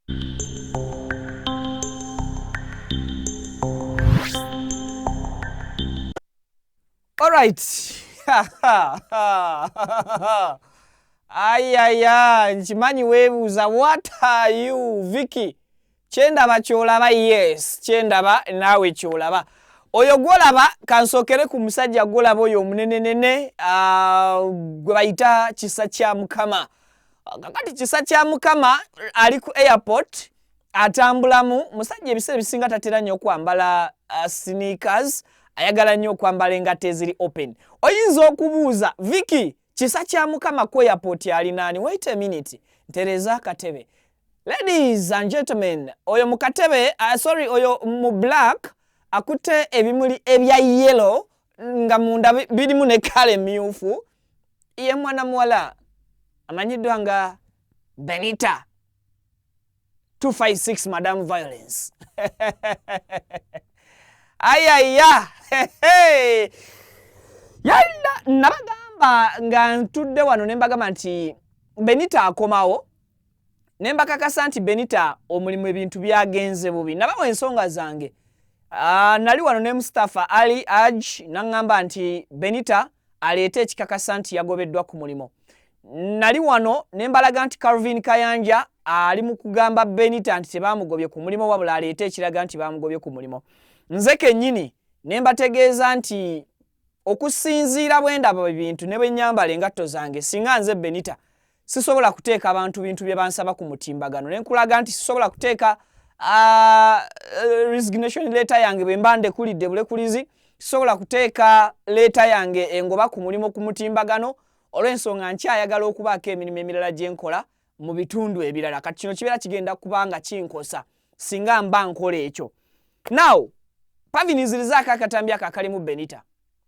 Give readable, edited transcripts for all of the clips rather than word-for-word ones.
All right. Ayaya, nchimanyi webuuza, what are you, Vicky? Kyendaba kyolaba, yes. Kyendaba naawe kyolaba. Oyo gwolaba kansokere ku musajja gwolaba oyo omunenenene gwe bayita Kisa kya Mukama. Kakati Kisa kya Mukama ali ku airport atambulamu. Musajja ebiseera bisinga tatera nnyo okwambala sneakers, ayagala nnyo okwambala engato eziri open. Oyinza okubuuza, Vicky, Kisa kya Mukama ku airport ali nani? Wait a minute, ntereza akatebe. Ladies and gentlemen, oyo mu katebe, oyo mu black akutte ebimuli ebya yellow nga munda birimu ne kale myufu, ye mwana muwala amanyiddwa nga Benita 256 Madam Violence. Ayaya, yalla nabagamba nga ntudde wano ne mbagamba nti Benita akomawo, ne mbakakasa nti Benita omulimu ebintu byagenze bubi. Nabawa ensonga zange. Nali wano ne Mustafa Ali Aj nangamba nti Benita aleete ekikakasa nti yagobeddwa ku mulimo. Nali wano ne mbalaga nti Calvin Kayanja ali mu kugamba Benita nti tebamugobye ku mulimo wabula aleete ekiraga nti bamugobye ku mulimo. Nze kennyini ne mbategeeza nti okusinziira bwe ndaba ebintu ne bwe nnyambala engatto zange, singa nze Benita sisobola kuteeka abantu bintu bye bansaba ku mutimbagano. Ne nkulaga nti sisobola kuteeka resignation letter yange bwe mba ndekulidde bulekulizi, sisobola kuteeka letter yange engoba ku mulimo ku mutimbagano, olw'ensonga nkyayagala okubaako emirimu emirala gye nkola mu bitundu ebirala. Kati kino kibeera kigenda kubanga kinkosa singa mba nkola ekyo. Now, pavinizirizaako akatambi ako akalimu Benita.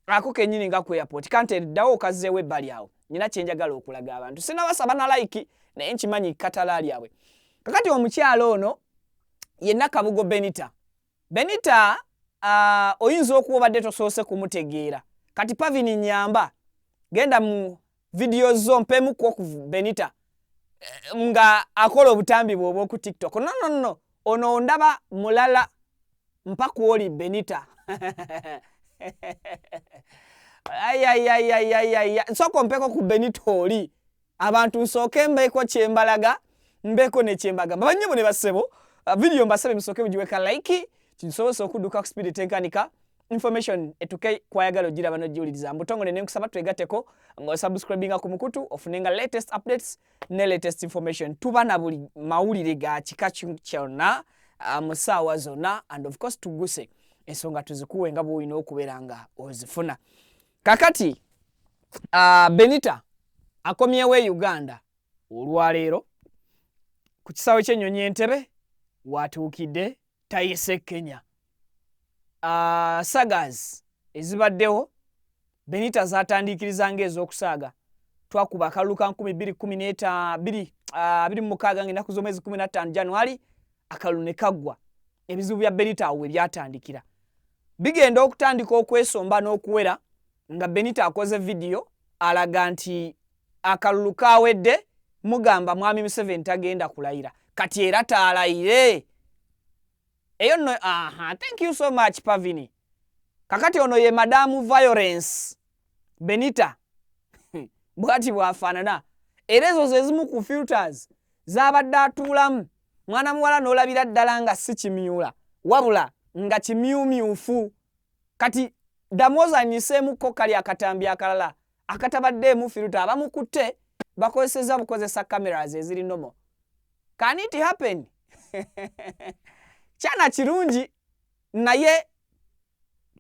Ako kennyini nga ku airport. Kante ddawo okazzeewo ebbali awo. Nina kye njagala okulaga abantu. Sinabasaba na like naye nkimanyi katala lyabwe. Kakati omukyalo ono yenna Kabugo Benita. Benita oyinza okuba obadde tosoose kumutegeera. Kati Pavini nyamba genda mu video zo mpemu ku Benita nga akola obutambi bw'obwo ku TikTok. No. Ono ndaba mulala mpaka oli Benita. Nsoko mpeko ku Benita oli. Abantu nsooke mbeko kyembalaga, mbeko ne kyembagamba. Banyemo ne basebo. Video mbasabe msooke mugiweka like, kinsobose okudduka ku speed tenkanika. Information etuke kwayagala ogira bano jiwuliriza. Mbutongole ne nkusaba twegateko nga subscribinga ku mukutu ofunenga latest updates ne latest information. Tuba na buli mawulire ga kika kyonna mu ssaawa zonna, and of course tuguse ensonga tuzikuwe nga bw'olina okubeera nga ozifuna. Kakati Benita akomyewo e Uganda olwaleero ku kisaawe ky'ennyonyi Entebbe watuukidde tayise Kenya. Sagas ezibaddewo Benita zatandiikirizanga ez'okusaaga. Twakuba akalulu ka 2016 ng'ennaku z'omwezi 15 January, akalulu ne kaggwa. Ebizibu bya Benita awo we byatandikira. Bigenda okutandika okwesomba n'okuwera nga Benita akoze video alaga nti akalulu kawedde, mugamba mwami Museveni tagenda kulayira. Kati era taalayire. Eyo no, thank you so much Pavini. Kakati ono ye Madamu Violence Benita. Bwati bwafaanana. Era ezo ze zimu ku filters z'abadde atuulamu. Mwana muwala n'olabira ddala nga si kimyula, wabula nga kimyumyufu. Kati Damoza anyiseemuko kali akatambi akalala akatabaddeemu filter, abamukutte bakozeseza bukozesa cameras eziri nomo. Can it happen? Kyana kirungi naye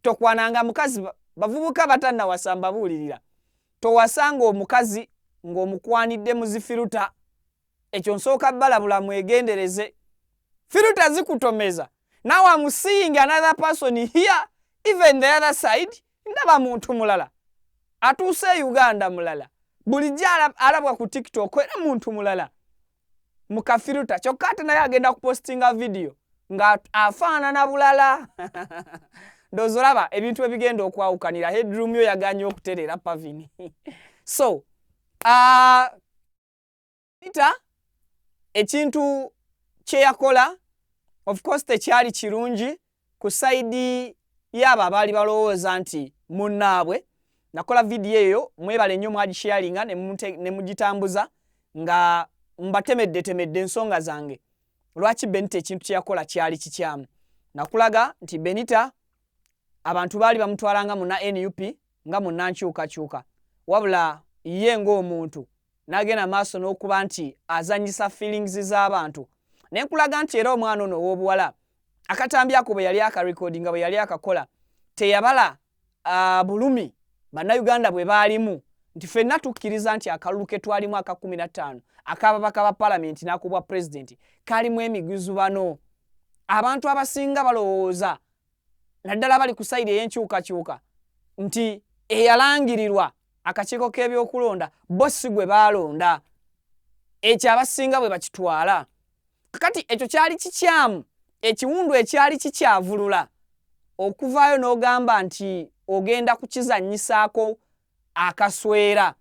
tokwananga mukazi, bavubuka batanna wasamba buulirira. Towasanga omukazi ng'omukwanidde mu zifiruta, ekyo nsooka balabula mwegendereze. Firuta zikutomeza. Now I'm seeing another person here, even the other side, ndaba muntu mulala. Atuuse Uganda mulala. Bulijja alabwa ku TikTok era muntu mulala. Mukafiruta. Kyokka ate naye agenda kupostinga video nga afaanana bulala. Ndozolaba ebintu ebigenda okwawukanira. Headroom yo yaganye okutereera Pavini. So, Benita ekintu kye yakola of course tekyali kirungi ku side yaba abali balowooza nti munnaabwe. Nakola video eyo mwebale nnyo mwagisharinga ne mugitambuza nga mbatemedde ensonga zange lwaki Benita ekintu kye yakola kyali kikyamu. Nakulaga nti Benita abantu baali bamutwalanga mu NUP nga munnankyukakyuka, wabula ye ng'omuntu n'agenda maaso n'okuba nti azanyisa feelings z'abantu. Ne nkulaga nti era omwana ono ow'obuwala akatambyako bwe yali akarekodinga bwe yali akakola teyabala bulumi bannayuganda bwe baalimu nti ffenna tukkiriza nti akalulu ke twalimu aka 15 akababaka ba palamenti n'akubwa pulezidenti kalimu emiguzubano. Abantu abasinga balowooza naddala bali ku sayidi ey'enkyukakyuka nti eyalangirirwa akakiiko k'ebyokulonda bo si gwe baalonda, ekyo abasinga bwe bakitwala. Kakati ekyo kyali kikyamu, ekiwundu ekyali kikyavulula okuvaayo n'ogamba nti ogenda kukizannyisaako akaswera,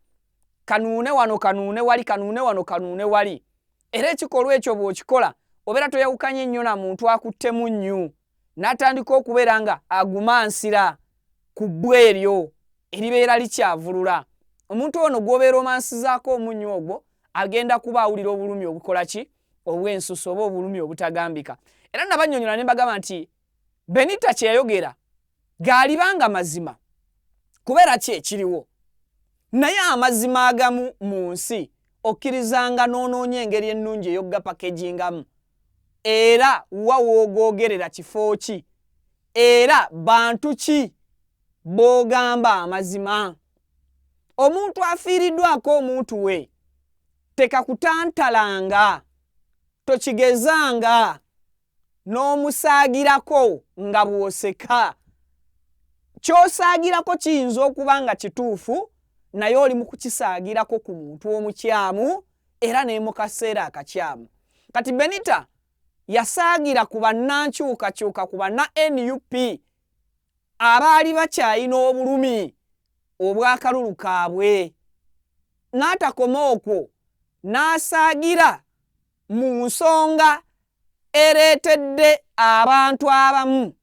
kanuune wano kanuune wali, kanuune wano kanuune wali. Era ekikolwa ekyo bw'okikola obeera toyawukanye nnyo na muntu akuttemu nnyo n'atandika okubeera nga agumansira ku bbwa eryo eribeera likyavulula. Omuntu ono gw'obeera omansizaako omunnyo ogwo agenda kuba awulira obulumi obukola ki obw'ensusu oba obulumi obutagambika. Era nabannyonnyola ne mbagamba nti Benita kye yayogera gaalibanga mazima kubeera ki ekiriwo, naye amazima agamu mu nsi okkirizanga n'onoonya engeri ennungi ey'ogapakegingamu, era wa woogogerera kifo ki, era bantu ki b'ogamba amazima. Omuntu afiiriddwako omuntu we tekakutantalanga, tokigezanga n'omusaagirako nga bw'oseka. Ky'osaagirako kiyinza okuba nga kituufu naye oli mu kukisaagirako ku muntu omukyamu era ne mu kaseera akakyamu. Kati Benita yasaagira ku bannankyukakyuka ku banna NUP abaali bakyayina obulumi obw'akalulu kaabwe, n'atakoma okwo n'asaagira mu nsonga ereetedde abantu abamu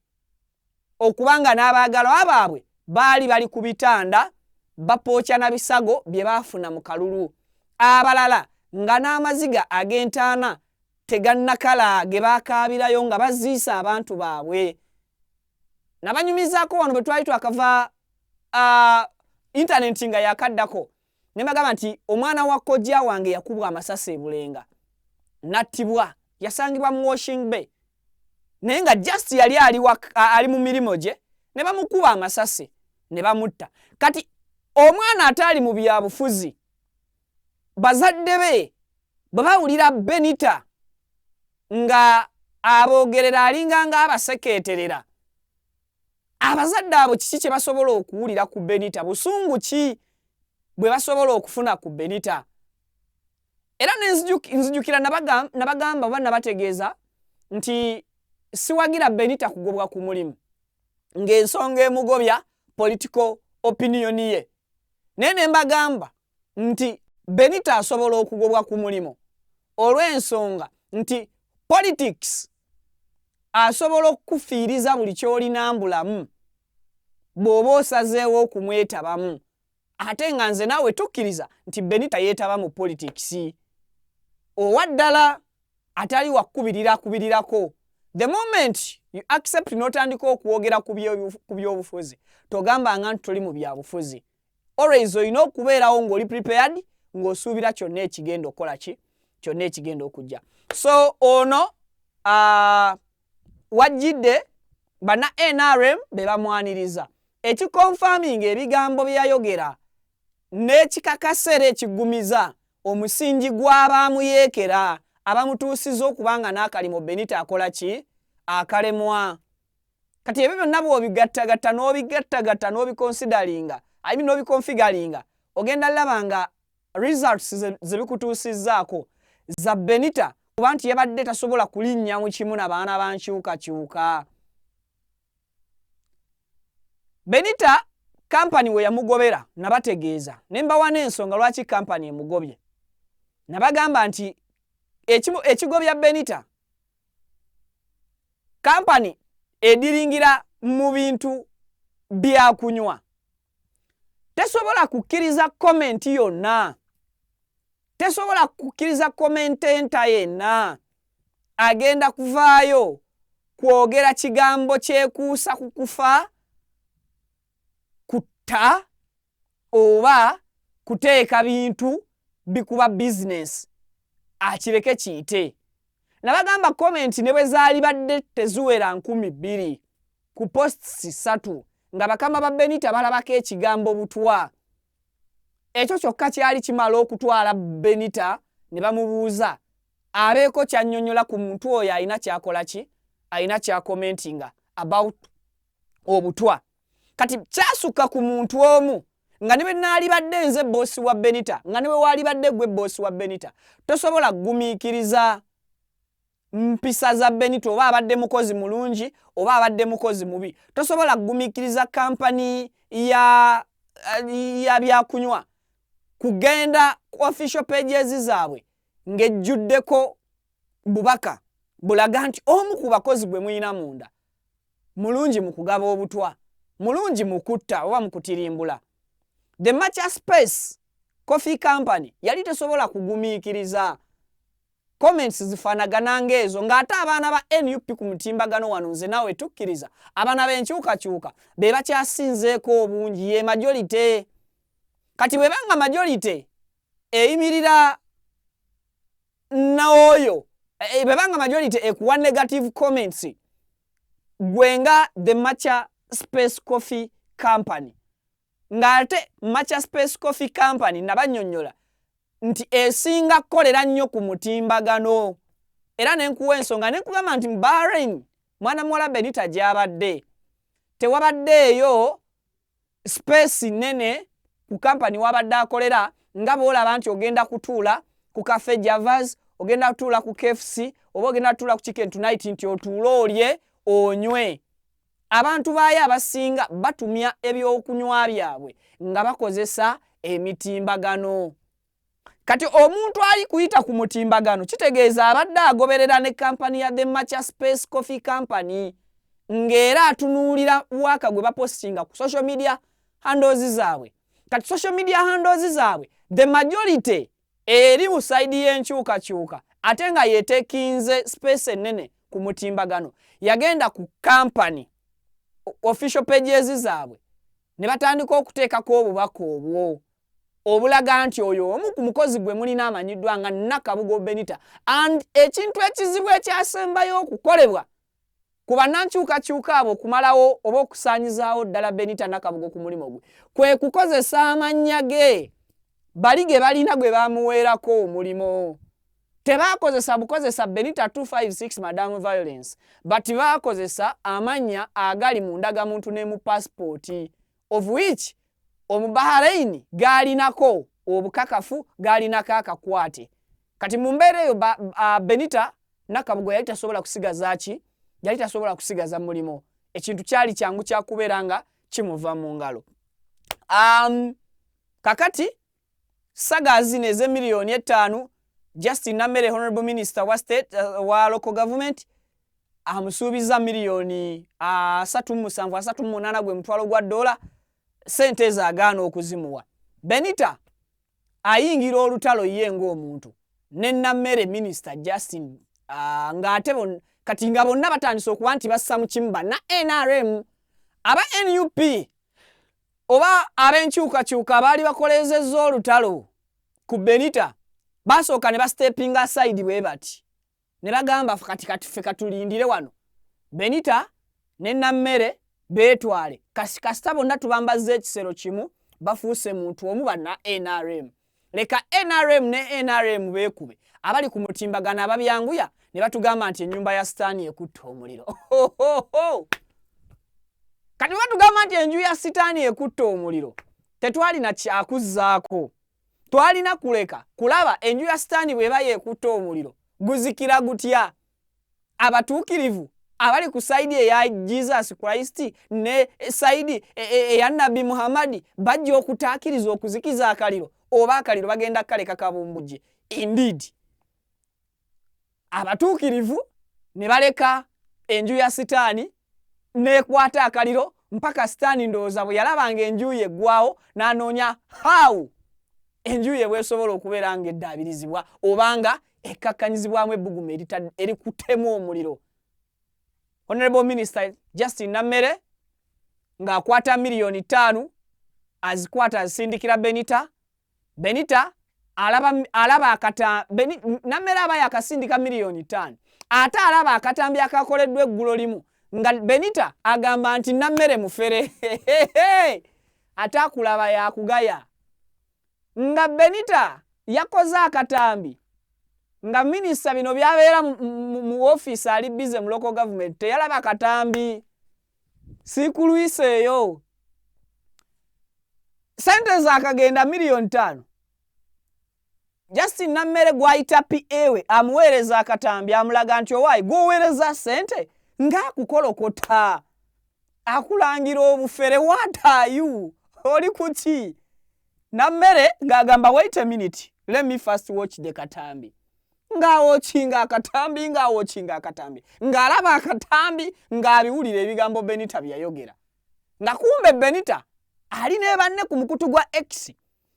okubanga n'abaagalwa baabwe baali bali ku bitanda bapookya na bisago bye baafuna mu kalulu, abalala nga n'amaziga ag'entaana tegannakala ge baakaabirayo nga baziisa abantu baabwe. Nabanyumizaako wano bwe twali twakava intaneti nga yakaddako ne bagamba nti omwana wa kojja wange yakubwa amasasi e Bulenga n'attibwa, yasangibwa mu Washing Bay naye nga just yali ali mu mirimo gye ne bamukuba amasasi ne bamutta. Kati omwana ataali mu byabufuzi bazadde be bwe bawulira Benita nga aboogerera alinga nga abasekeeterera, abazadde abo kiki kye basobola okuwulira ku Benita, busungu ki bwe basobola okufuna ku Benita? Era nzijukira nabagamba oba nabategeeza nti siwagira Benita kugobwa ku mulimu ng'ensonga emugobya political opinion ye, naye ne mbagamba nti Benita asobola okugobwa ku mulimu olw'ensonga nti politics asobola okufiiriza buli ky'olina mbulamu bw'oba osazeewo okumwetabamu. Ate nga nze naawe tukkiriza nti Benita yeetaba mu politics owa ddala atali wakubirirako. The moment you accept n'otandika okwogera ku by'obufuzi togambanga nti toli mu byabufuzi. Always olina okubeerawo ng'oli prepared, ng'osuubira kyonna ekigenda okukola ki, kyonna ekigenda okujja. So ono wajjidde banna NRM be bamwaniriza, ekikonfirming ebigambo bye yayogera n'ekikakasera ekigumiza omusingi gw'abaamuyeekera abamutuusiza okubanga n'akalimo Benita akola ki, akalemwa. Kati ebyo byonna bw'obigattagatta n'obiconsideringa n'obiconfiguringa ogenda laba nga results ze bikutuusizzaako za Benita kuba nti yabadde tasobola kulinnya mu kimu n'abaana ba nkyukakyuka. Benita kampani we yamugobera nabategeeza ne mbawa n'ensonga lwaki kampani emugobye. Nabagamba nti ekigobya Benita company ediringira mu bintu byakunywa tesobola kukkiriza comment yonna, tesobola kukkiriza commentator yenna agenda kuvaayo kwogera kigambo kyekuusa ku kufa, kutta oba kuteeka bintu bikuba business akireke kiyite. Nabagamba comment ne bwe zaali badde teziwera 2,000 ku posts 3 nga bakama ba Benita balabako ekigambo butwa. Ekyo kyokka kyali kimala okutwala Benita ne bamubuuza abeeko kyannyonnyola ku muntu oyo alina kyakola ki, alina kyakomentinga about obutwa. Kati kyasukka ku muntu omu nga ne bwe naali badde nze bosi wa Benita, nga ne bwe waali badde gwe bosi wa Benita, tosobola gumiikiriza mpisa za Benita oba abadde mukozi mulungi oba abadde mukozi mubi. Tosobola gumiikiriza kampani ya byakunywa kugenda ku official pages zaabwe ng'ejjuddeko bubaka bulaga nti omu ku bakozi gwe muyina munda mulungi mu kugaba obutwa, mulungi mu kutta oba mu kutirimbula. The Matcha Space Coffee Company yali tesobola kugumiikiriza comments zifaanagana ng'ezo ng'ate abaana ba NUP ku mutimbagano wano nze naawe tukkiriza abaana b'enkyukakyuka be bakyasinzeeko obungi ye majority. Kati bwe banga majority eyimirira n'oyo bwe banga majority ekuwa negative comments gwenga The Matcha Space Coffee Company ng'ate Matcha Space Coffee Company nabannyonnyola nti esinga kukolera nnyo ku mutimbagano era nenkuwa ensonga nenkugamba nti Bahrain mwana muwala Benita gy'abadde tewabaddeeyo space nene ku company wabadde akolera nga boolaba nti ogenda kutuula ku Cafe Javas, ogenda kutuula ku KFC oba ogenda kutuula ku Chicken Tonight nti otuule olye onywe. Abantu baayo abasinga batumya ebyokunywa byabwe nga bakozesa emitimbagano. Kati omuntu ali kuyita ku mutimbagano kitegeeza abadde agoberera ne kampani ya The Matcha Space Coffee Company ng'era atunuulira waka gwe bapostinga ku social media handles zaabwe. Kati social media handles zaabwe the majority eri mu side y'enkyukakyuka ate nga yetekinze space ennene ku mutimbagano yagenda ku company official pages zaabwe ne batandika okuteekako obubaka obwo obulaga nti oyo omu ku mukozi gwe mulina amanyiddwa nga Nakabugo Benita and ekintu ekizibu ekyasembayo okukolebwa ku bannankyukakyuka abo okumalawo oba okusaanyizaawo ddala Benita Nakabugo ku mulimu gwe kwe kukozesa amannya ge bali ge balina gwe bamuweerako omulimo. Tebaakozesa bukozesa Benita 256 Madam Violence but baakozesa amannya agali mu ndagamuntu ne mu passport of which omu Bahrain gaalinako obukakafu gaalinako akakwate. Kati mu mbeera eyo Benita Nakabugo yali tasobola kusigaza ki? Yali tasobola kusigaza mulimo. Ekintu kyali kyangu kyakubeera nga kimuva mu ngalo. Kakati sagazi neze miliyoni 5 Justin Namere Honorable Minister wa State wa Local Government amusuubiza miliyoni 3.7 gwe mutwalo gwa dola sente zaagaana okuzimuwa. Benita ayingira olutalo ye ng'omuntu ne Namere Minister Justin ng'ate kati nga bonna batandise okuba nti bassa mu kimu na NRM aba NUP oba ab'enkyukakyuka baali bakolezezza olutalo ku Benita basooka ne bastepinga aside bwe bati ne bagamba kati ffe katulindire wano Benita ne Namere beetwale kasita bonna tubambazza ekisero kimu bafuuse muntu omu banna NRM leka NRM ne NRM beekube abali ku mutimbagano ababyanguya ne batugamba nti ennyumba ya Sitaani ekutta omuliro. Kati batugamba nti enju ya Sitaani ekutta omuliro tetwalina kyakuzzaako twalina kuleka kulaba enju ya Sitaani bw'eba yeekutta omuliro guzikira gutya. Abatuukirivu abali ku saidi eya Jesus Christ ne saidi eya Nabi Muhammad bajja okutaakiriza okuzikiza akaliro oba akaliro bagenda kaleka kabumbuje. Indeed abatuukirivu ne baleka enju ya sitaani nekwata akaliro mpaka sitaani ndowooza bwe yalabanga enju ye eggwawo n'anoonya how enju ye bwesobola okubeera nga eddaabirizibwa obanga ekkakkanyizibwamu ebbugumu erikuttemu omuliro. Honorable Minister Justin Nammere ng'akwata miliyoni 5 azikwata azisindikira Benita alaba Nammere aba yakasindika miliyoni 5 ate alaba akatambi akakoleddwa eggulo limu nga Benita agamba nti Nammere mufere ate akulaba yakugaya nga Benita yakoze akatambi nga minisita bino byabeera mu office ali busy mu local government teyalaba akatambi sikulwiseeyo sente zakagenda miliyoni 5 Justin Nammere gwayita PA we amuweereza akatambi amulaga nti owaayi gwoweereza sente ng'akukolokota akulangira obufere what are you oli kuki Nammere ng'agamba wait a minute let me first watch the katambi ng'awochinga akatambi ng'alaba akatambi ng'abiwulira ebigambo Benita byayogera nga kumbe Benita ali ne banne ku mukutu gwa X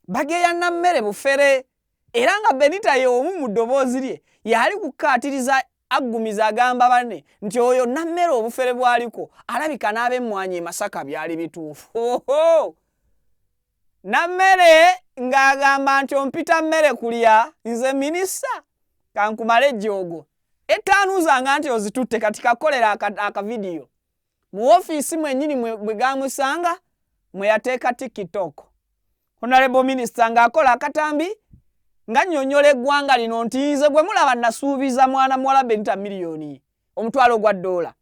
bageya Nammere bufere era nga Benita y'omu mu ddoboozi lye yali kukaatiriza aggumiza agamba banne nti oyo Nammere obufere bwaliko alabika n'ab'emmwanyi e Masaka byali bituufu. Nammere ng'agamba nti ompita mmere kulya nze minisita kankumale ejjoogo ettaanu zanga nti ozitutte kati kakolera akavidiyo mu ofiisi mwennyini bwe gamusanga mwe yateeka TikTok. Honorable Minister ng'akola akatambi nga nnyonnyola eggwanga lino nti nze gwe mulaba nasuubiza mwana muwala Benita miliyoni $1,000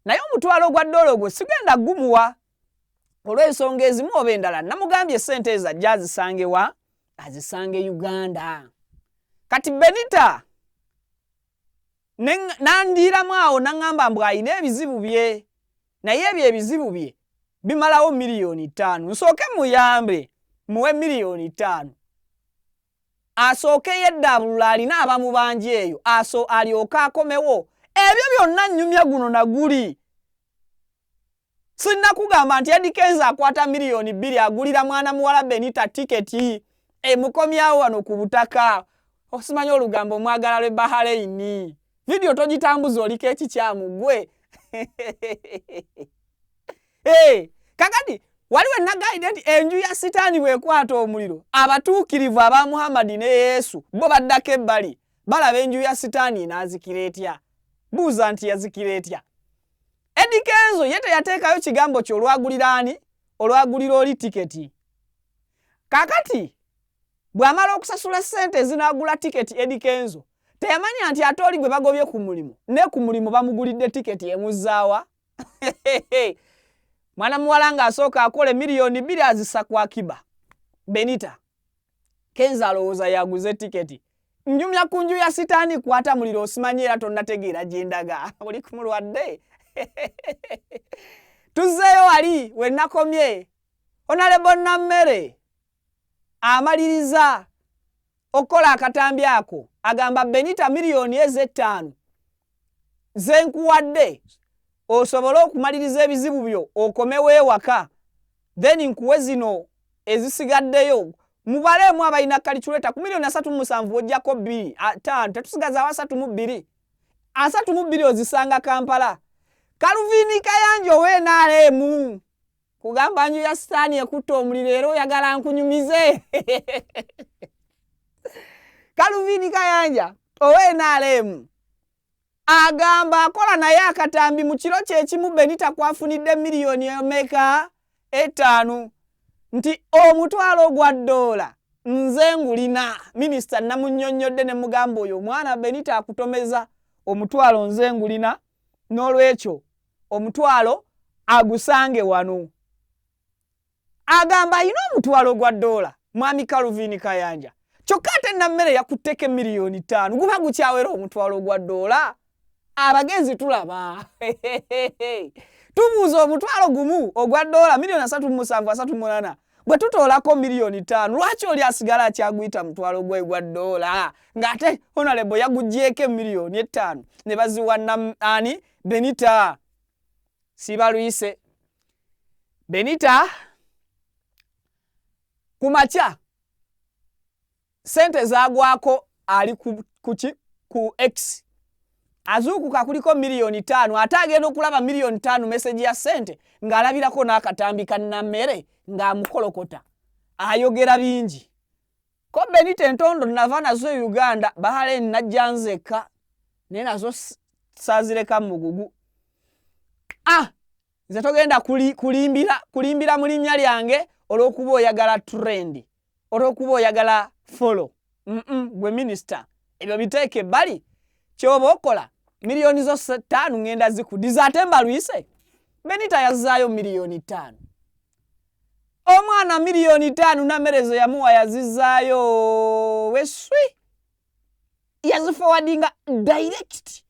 naye $1,000 ogwo sigenda gumuwa olw'ensonga ezimu oba endala namugambye sente ezajja azisange wa azisange Uganda. Kati Benita nandiiramu awo naŋŋamba mbu ayina ebizibu bye naye ebyo ebizibu bye bimalawo miliyoni 5 nsooke muyambe muwe miliyoni 5 asooke yeddabulula alina abamubanja eyo alyoke akomewo ebyo byonna nnyumya guno naguli sinnakugamba nti Eddie Kenzo akwata miliyoni 2 agulira mwana muwala Benita tiketi emukomyawo wano ku butaka osimanyi olugambo mwagala lwe Bahrain video togitambuza oliko ekikyamu gwe kakati waliwo nagaide nti enju ya sitaani bwekwata omuliro abatuukirivu aba Muhammad ne Yesu bo baddako ebbali balaba enju ya sitaani n'azikira etya buuza nti yazikira etya. Eddie Kenzo ye teyateekayo kigambo kyo olwagulira ani olwagulira oli tiketi kakati bw'amala okusasula ssente ezinaagula tiketi Eddie Kenzo teyamanya nti ate oli gwe bagobye ku mulimu ne ku mulimu bamugulidde tiketi emuzzaawa mwana muwala ng'asooka akole miliyoni 2 azissa ku Akiba Benita Kenzo alowooza yaguze tiketi njumya ku nju ya sitaani kwata muliro osimanyi era tonnategeera gye ndaga oli ku mulwadde tuzzeeyo wali we nakomye Honorable Nammere amaliriza okola akatambi ako agamba Benita miliyoni eze5 zenkuwadde osobole okumaliriza ebizibu byo okomewo ewaka then nkuwe zino ezisigaddeyo mubaleemu abalina kaliculeta ku miliyoni 37 ojjako 5 tetusigaza 32 32 ozisanga Kampala. Kaluvini Kayanja ow'NRM kugamba nju ya sitaani ekutta omuliro era oyagala nkunyumize Kaluvini Kayanja ow'NRM agamba akola naye akatambi mu kiro kyekimu Benita kwafunidde miliyoni omeka 5 nti $1,000 nze ngulina minisita namunnyonnyodde ne mugamba oyo omwana Benita akutomeza $1,000 nze ngulina n'olwekyo $1,000 agusange wano agamba ayina $1,000 mwami Kaluvini Kayanja kyokka ate Nammere yakutteko miliyoni 5 guba gukyawera $1,000 abagenzi tulaba tubuuza $1,000 gumu ogwa $3,738 bwe tutoolako miliyoni 5 lwaki oli asigala akyaguyita $1,000 gwe $1 ng'ate Honorable yaguggyeko miliyoni 5 ne baziwa ani Benita sibalwise. Benita kumacha sente zagwako ali ku X azukuka kuliko $5,000,000 atagenda okulaba $5,000,000 message ya sente ng'alabirako n'akatambi kannammere ng'amukolokota ayogera bingi ko Benita entondo nava nazo Uganda bahale najjanzeka ne nazo sazireka mugugu nze togenda kulimbira mu linnya lyange olw'okuba oyagala trend olw'okuba oyagala follow gwe minister ebyo biteeke ebbali kyoba okola miliyoni zo 5 ngenda zikudiza ate mbalwise Benita yazaayo $5,000,000 omwana $5,000,000 namerezo yamuwa yazizaayo weswi yaziforwardinga direct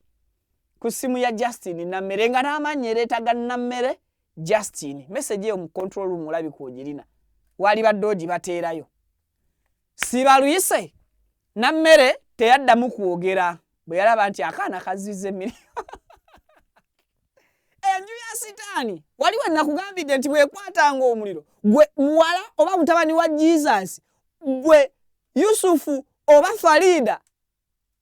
ku simu ya Justin Namere nga n'amanya leetaga Namere Justin message yo mu control room olabi kwogirina wali baddoji bateerayo sibalwise Namere teyaddamu kwogera bwe yalaba nti akaana kazizze miliyoni enju ya sitaani waliwo nakugambidde nti bwekwatanga omuliro gwe muwala oba mutabani wa Jesus gwe Yusufu oba Farida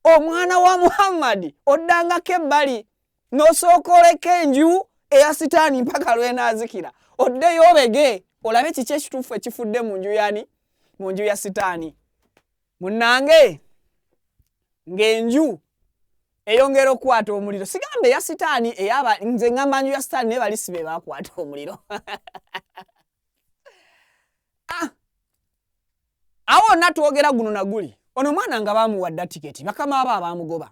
omwana wa Muhammad oddangako ebbali n'osookoleko enju eya sitaani mpaka lwenaazikira oddeyo obege olabe kiki ekituufu ekifudde mu nju yani mu nju ya sitaani munnange ng'enju eyongera okwata omuliro sigambe ya sitaani eyaba nze ngamba nju ya sitaani ne balisi be bakwata omuliro awo natwogera guno naguli ono mwana nga bamuwadda tiketi bakama aba abamugoba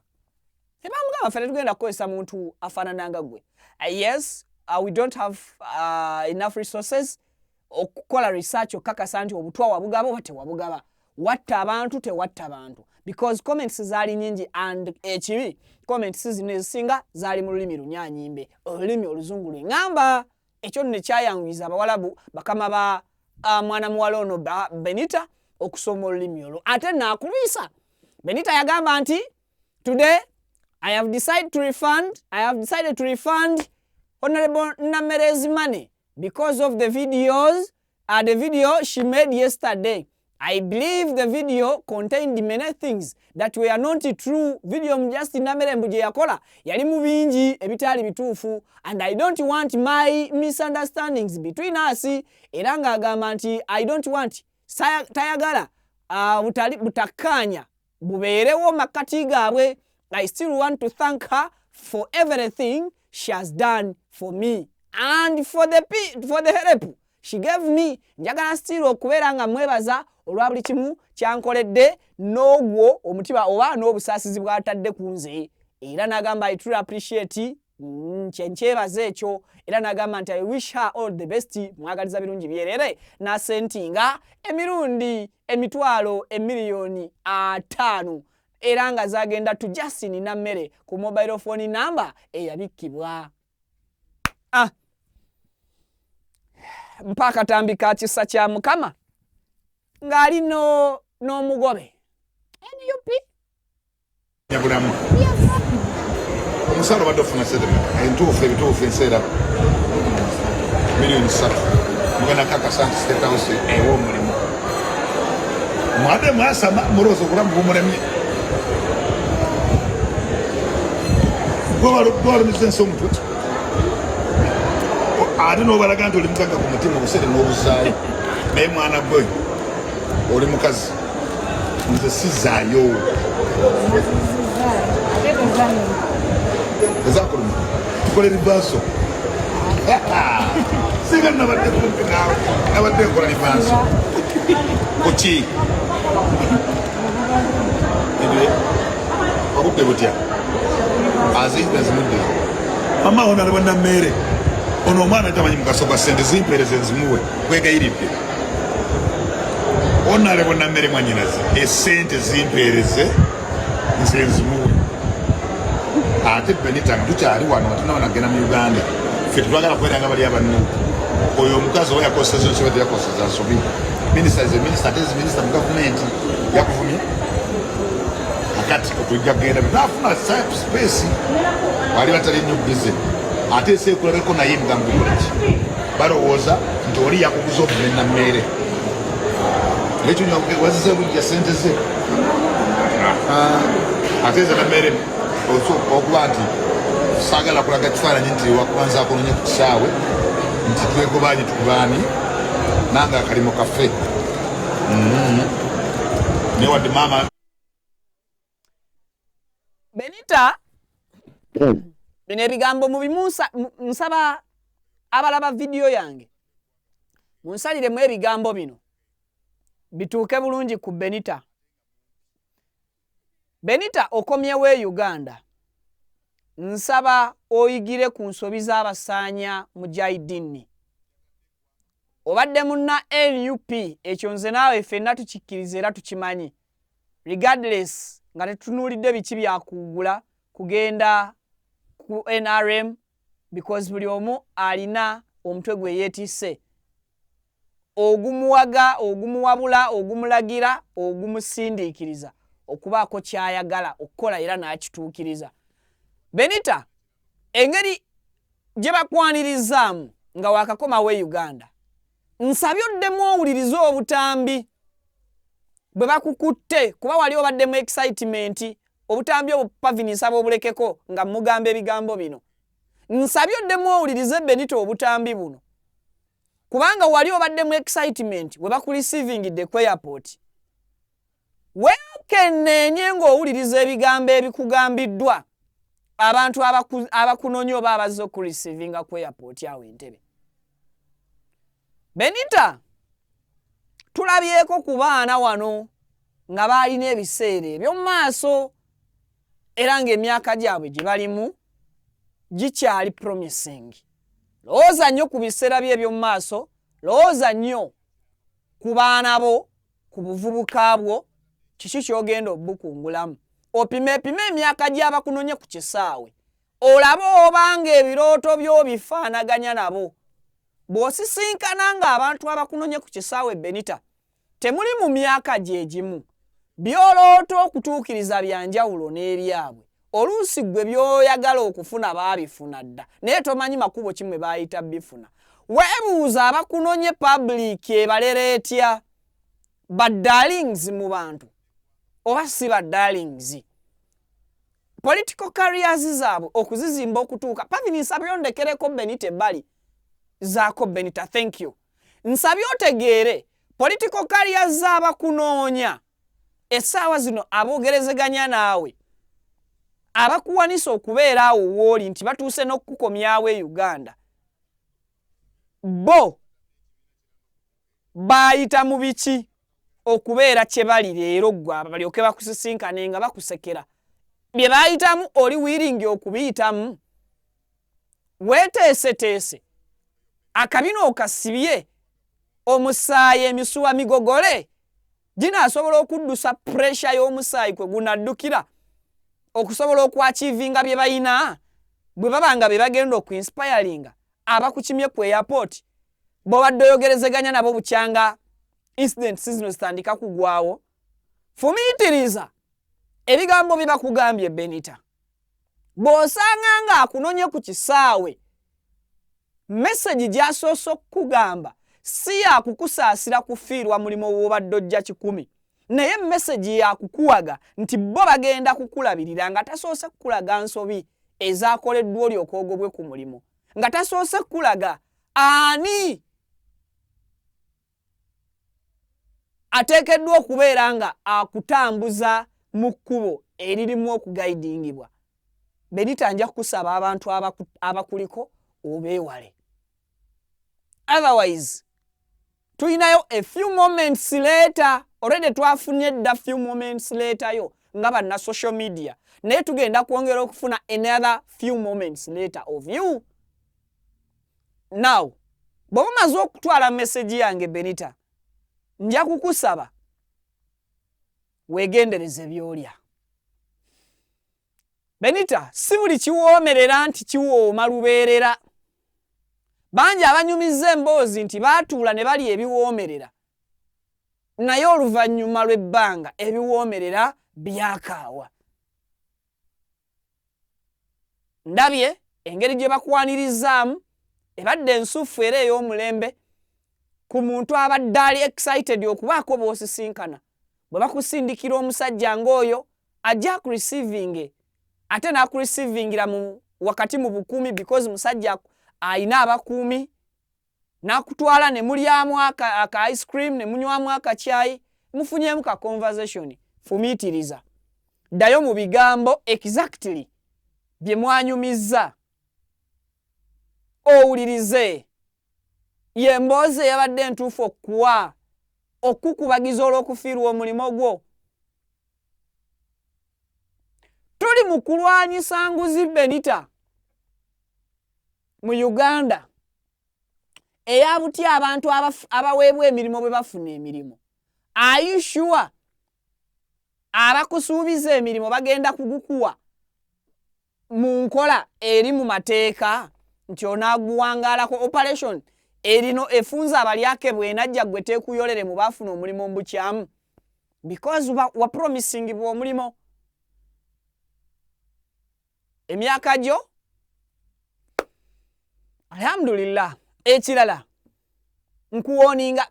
tebamugamba ffe tugenda kukozesa muntu afaanananga gwe yes we don't have enough resources okukola research okakasa nti obutwa wabugaba oba tewabugaba watta abantu tewatta abantu because comments zaali nyingi and ekibi comments zino ezisinga zaali mu lulimi lunyanyimbe olulimi oluzungu lwengamba ekyo ne kyayanguyiza abawalabu bakama ba mwana muwala ono Benita okusoma olulimi olwo ate naakulwisa Benita yagamba nti today I have decided to refund Honorable Namere's money because of the video she made yesterday. I believe the video contained many things that were not true. Video Justin Namere mbuje yakola yali mu bingi ebitali bituufu and I don't want my misunderstandings between us. Era ng'agamba nti I don't want tayagala butakanya bubeerewo makati gaabwe. I still want to thank her for everything she has done for me and for the help she gave me. Njagala still okubeera nga mwebaza olwa buli kimu kyankoledde n'ogwo omutima oba n'obusaasizi bw'atadde ku nze. Era n'agamba I truly appreciate nkyebaza ekyo. Era n'agamba nti I wish her all the best, mwagaliza birungi byerere n'asentinga emirundi emitwalo emiliyoni 5 era nga zagenda tu Justin Namere ku mobile phone number eyabikibwa. Mpaka tambika kisa kya Mukama ngali n'omugobe NUP yabulamu omusalo badde ofuna settlement ebituufu enseera $3,000,000 mugenda kakasa nti State House ewa omulimu mwade mwasama mulowooza obulamu bumulemye gwalumiza ensi omutwe ate n'obalaga nti oli mukaga ku mutima obusere n'obusaayi naye mwana gwe oli mukazi nze sizaayo ezakuluma tukole ribaaso singa nabadde kumpi naawe nabadde nkola ribaaso kuki obudde butya azizimudde mama ono ali bwannammere ono omwana tamanyi mugaso gwa sente zimpeereze nzimuwe kwegayiridde ono ali bwannammere mwanyinaze esente zimpeereze nze nzimuwe ate Benita nga tukyali wano tunawo nagenda mu Uganda ffe tetwagala kweranga bali abannu oyo omukazi oba yakoseza nsobe teyakoseza nsobi minisita ze minisita ate zi minisita mu gavumenti yakuvumye akati otujja kugenda okufuna space bali batali nnyo busy ate seekulabeko naye mugambulaki balowooza nti oli yakuguza obule na mmere ekyo wazise bulya sente ze ate ze na mmere okuba nti saagala kulaga kifaananyi nti wakubanza akononye ku kisaawe nti twegobaanyi tukubaani nange akalimo kaffe newadde maama Benita bino ebigambo nsaba abalaba vidiyo yange munsaliremu ebigambo bino bituuke bulungi ku Benita. Benita okomyewo e Uganda, nsaba oyigire ku nsobi z'abasaanya Mujahideen. Obadde munna NUP, ekyo nze naawe ffenna tukikkiriza era tukimanyi, regardless nga tetunuulidde biki byakugula kugenda ku NRM because buli omu alina omutwe gwe yeetisse, ogumuwaga, ogumuwabula, ogumulagira, ogumusindiikiriza okubaako kyayagala okukola era n'akituukiriza. Benita, engeri gye bakwanirizzaamu nga waakakomawo e Uganda, nsabye oddemu owulirize obutambi bwe bakukutte, kuba wali obaddemu excitement, obutambi obwo Pavin nsaba obulekeko nga mugamba ebigambo bino. Nsabye oddemu owulirize Benita obutambi buno, kubanga wali obaddemu excitement bwe bakurisivingidde ku airport. Weekenneenye ng'owuliriza ebigambo ebikugambiddwa abantu abakunoonya oba abazze okurisivinga ku airport awo Entebbe. Benita, tulabyeko ku baana wano nga baalina ebiseera eby'omu maaso era ng'emyaka gyabwe gye balimu gikyali promising. Lowooza nnyo ku biseera bye eby'omu maaso, lowooza nnyo ku baana bo, ku buvubuka bwo, kiki ky'ogenda obukungulamu. Opime emyaka gy'abakunonye ku kisaawe, olabe obanga ebirooto byo bifaanaganya nabo. Bw'osisinkana ng'abantu abakunonye ku kisaawe Benita, temuli mu myaka gye gimu, by'oloota okutuukiriza bya njawulo n'ebyabwe. Oluusi gwe by'oyagala okufuna baabifuna dda, naye tomanyi makubo ki mwe baayita bifuna. Weebuuza abakunonye public ebalera etya, baddalings mu bantu oba si baddalings? Political careers zaabwe okuzizimba okutuuka. Pavin nsabye ondekereko Benita ebbali zaako Benita, thank you. Nsabye otegeere political careers z'abakunoonya essaawa zino aboogerezeganya naawe, abakuwanisa okubeera awo w'oli nti batuuse n'okukomyawo e Uganda, bo baayita mu biki okubeera kye bali leero ggwe balyoke bakusisinkane nga bakusekera? Bye baayitamu oli wiringi okubiyitamu? Weeteeseteese akabina okasibye, omusaayi emisuwa migogole ginaasobola okuddusa pressure y'omusaayi kwe gunaddukira okusobola okwakivinga bye bayina bwe baba nga be bagenda okuinspiringa abakukimye ku airport bw'obadde oyogerezeganya nabo bukyanga incidents zino zitandika kugwawo. Fumiitiriza ebigambo bye bakugambye Benita. Bw'osanga nga akunonye ku kisaawe, message gy'asoose okukugamba si yakukusaasira kufiirwa mulimo w'obadde ojja 100, naye message yakukuwaga nti bo bagenda kukulabirira nga tasoose kukulaga nsobi ezaakoleddwa olyoka ogobwe ku mulimo, nga tasoose kukulaga ani ateekeddwa okubeera nga akutambuza mu kkubo eririmu okugaidingibwa. Benita, nja kusaba abantu abakuliko obeewale. Otherwise, tulinayo a few moments later, already twafunye dda few moments later yo nga banna social media, naye tugenda kwongera okufuna another few moments later of you. Now, bw'oba omaze okutwala message yange Benita, nja kukusaba weegendereze by'olya. Benita, si buli kiwoomerera nti kiwooma lubeerera. Bangi abanyumiza emboozi nti baatuula ne balya ebiwoomerera, naye oluvannyuma lw'ebbanga ebiwoomerera byakaawa. ndabye engeri gye bakwanirizaamu ebadde ensufu era ey'omulembe ku muntu abadde ali excited okubaako b'osisinkana bwe bakusindikira omusajja ng'oyo ajja kureceiving ate n'akureceiving mu wakati mu bukuumi because musajja ayina abakuumi n'akutwala ne mulyamu aka ice cream ne munywamu akacyayi mufunyemu ka conversation fumiitiriza ddayo mu bigambo exactly bye mwanyumizza owulirize ye mboozi yabadde entuufu okuwa okukubagiza olw'okufiirwa omulimo gwo. Tuli mu kulwanyisa nguzi Benita mu Uganda eyabutya abantu abaweebwa emirimu bwe bafuna emirimu. Are you sure abakusuubiza emirimu bagenda kugukuwa mu nkola eri mu mateeka nti onaaguwangaalako operation erino efunza abalyake bwenajja gwe teekuyolere mu baafuna omulimu mbukyamu because wa promising bwa omulimu emyaka gyo alhamdulillah. Ekirala nkuwoninga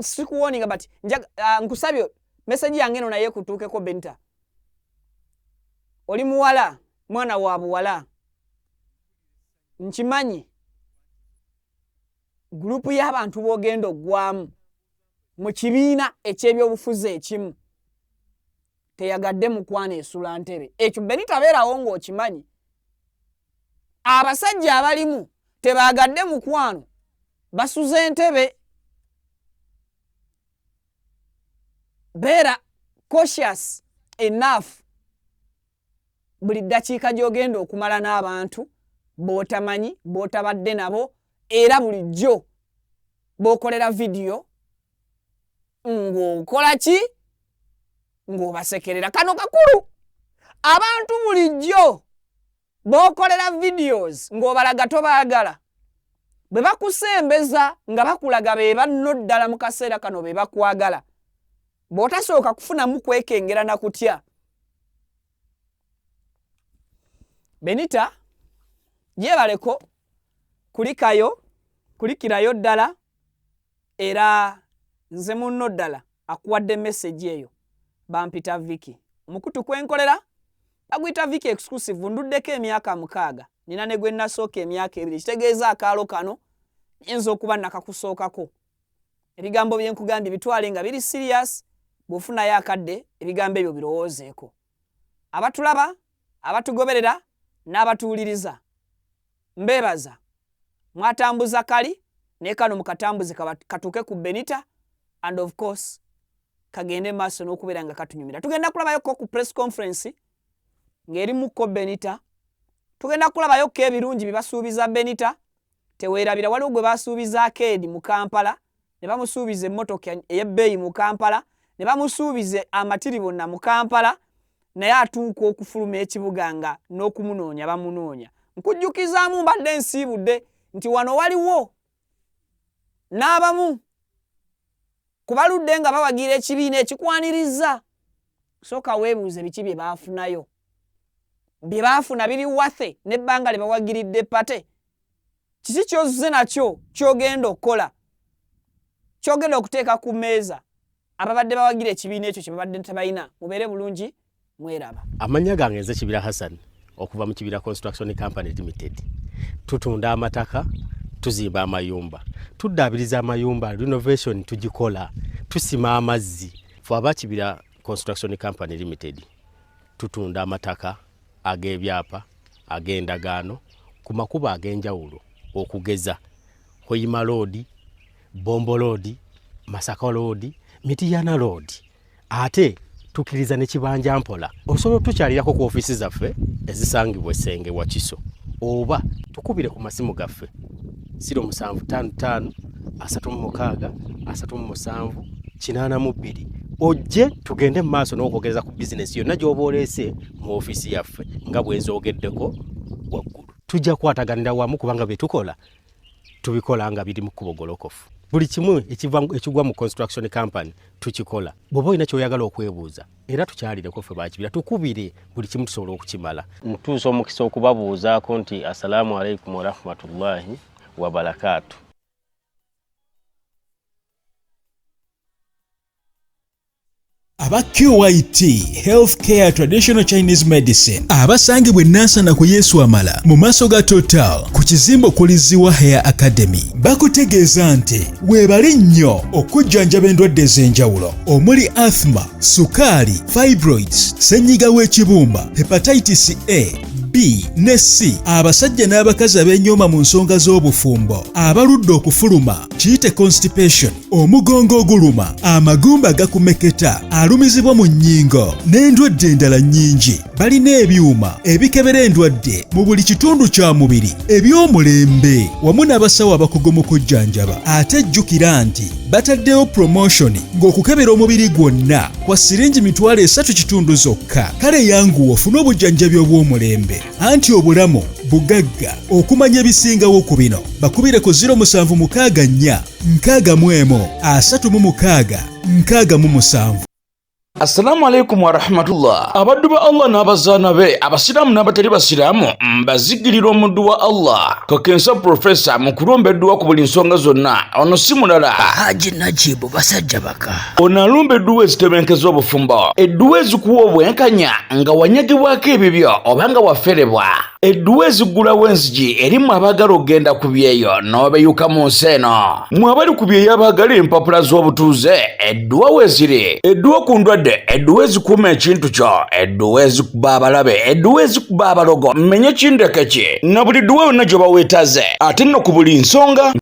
sikuwoninga but nkusabye message yange eno naye kutuukeko Benita. Oli muwala mwana wa buwala nkimanyi gurupu y'abantu b'ogenda oggwamu mu kibiina eky'ebyobufuzi ekimu teyagadde mukwana esula ntebe. Ekyo Benita beerawo ng'okimanyi. Abasajja abalimu tebaagadde mukwano basuze entebe. Beera cautious enough buli ddakiika gy'ogenda okumala n'abantu b'otamanyi b'otabadde nabo era bulijjo b'okolera vidiyo ng'okola ki ng'obasekerera. Kano kakulu abantu bulijjo b'okolera videos ng'obalaga tobaagala bwe bakusembeza nga bakulaga be banno ddala mu kaseera kano be bakwagala bw'otasooka kufunamu kwekengera na kutya. Benita gyebaleko kulikirayo ddala era nze munno ddala akuwadde message eyo bampita Vicky omukutu kwenkolera baguyita Vicky exclusive. Nduddeko emyaka 6 nina ne gwe nasooka emyaka 2 kitegeeza akaalo kano nyinza okuba nakakusookako. Ebigambo bye nkugambye bitwale nga biri serious bw'ofunayo akadde ebigambo ebyo birowoozeeko. Abatulaba abatugoberera n'abatuwuliriza mbeebaza mwatambuza kali naye kano mukatambuze katuuke ku Benita and of course kagende maaso n'okubeera nga katunyumira. Tugenda kulabayoko ku press conference ng'erimuko Benita. Tugenda kulabayoko ebirungi bibasuubiza Benita. Teweerabira waliwo gwe basuubiza akeedi mu Kampala ne bamusuubiza emmotoka ey'ebbeeyi mu Kampala ne bamusuubiza amatiri bonna mu Kampala naye atuuka okufuluma ekibuga nga n'okumunoonya bamunoonya. Nkujjukizaamu mbadde nsiibudde nti wano waliwo n'abamu kubaludde nga bawagira ekibiina ekikwaniriza. Sooka weebuuze biki bye baafunayo bye baafuna biri wathe n'ebbanga lye bawagiridde pate. Kiki ky'ozze nakyo ky'ogenda okukola ky'ogenda okuteeka ku mmeeza ababadde bawagira ekibiina ekyo kye babadde tebalina. Mubeere bulungi mweraba. Amanya gange nze Kibira Hassan okuva mu Kibira Construction Company Limited. Tutunda amataka, tuzimba amayumba, tuddaabiriza amayumba, renovation tugikola, tusima amazzi. Ffe aba Kibira Construction Company Limited tutunda amataka ag'ebyapa ag'endagaano ku makubo ag'enjawulo okugeza Hoima Road, Bombo Road, Masaka Road, Mityana Road. Ate tukiriza ne Kibanja Mpola. Osobola tukyalirako ku office zaffe ezisangibwa Ssenge wa Kiso oba tukubire ku masimu gaffe 0755 36 37 82 ojje tugende mu maaso n'okwogeza ku business yonna gy'oba oleese mu office yaffe nga bw'enzoogeddeko waggulu. Tujja kwataganira wamu kubanga bye tukola tubikola nga biri mu kubogolokofu. buli kimu ekigwa mu construction company tukikola. Bw'oba olina ky'oyagala okwebuuza era tukyalireko ffe bakibira tukubire buli kimu tusobola okukimala. Mutuusa omukisa okubabuuzaako nti assalamu alaikum wa rahmatullahi wa barakatuh. Aba QIT Healthcare Traditional Chinese Medicine abasangibwa Nansana ku Yesu Amala mu maaso ga Total ku kizimbo kuliziwa Hair Academy bakutegeeza nti weebali nnyo okujjanjaba endwadde ez'enjawulo omuli asthma, sukaali, fibroids, ssenyiga w'ekibumba, hepatitis A, B ne C, abasajja n'abakazi ab'enyooma mu nsonga z'obufumbo, abaludde okufuluma kiyite constipation, omugongo oguluma, amagumba gakumeketa, alumizibwa mu nnyingo n'endwadde endala nnyingi. Balina ebyuma ebikebera endwadde mu buli kitundu kya mubiri eby'omulembe wamu n'abasawo abakugu mu kujjanjaba. Ate jjukira nti bataddewo promotion ng'okukebera omubiri gwonna kwa siringi mitwalo 3 kitundu zokka. Kale yanguwa ofune obujjanjabi obw'omulembe anti obulamu bugagga. Okumanya ebisingawo ku bino bakubire ku 076 4 36 Assalamu alaikum wa rahmatullah. Abaddu ba Allah n'abazaana be abasiramu n'abatali basiramu mbazigirira omuddu wa Allah Kakensa Professor mu kulombeddwa ku buli nsonga zonna. Ono si mulala Haji Najibu basajja baka. Ono alumba edduwa ezitebenkeza obufumbo, edduwa ezikuwa obwenkanya nga wanyagibwako ebibyo oba nga waferebwa, edduwa ezigulawo enzigi erimu abaagala okugenda ku byeyo n'obeyuka mu nsi eno. Mmwe abali ku byeyo abaagala empapula z'obutuuze edduwa weeziri, edduwa ku ndwadde, edduwa ezikuuma ekintu kyo, edduwa ezikuba abalabe, edduwa ezikuba abalogo, mmenye kindeke ki na buli dduwa yonna gye baweetaze ate nno ku buli nsonga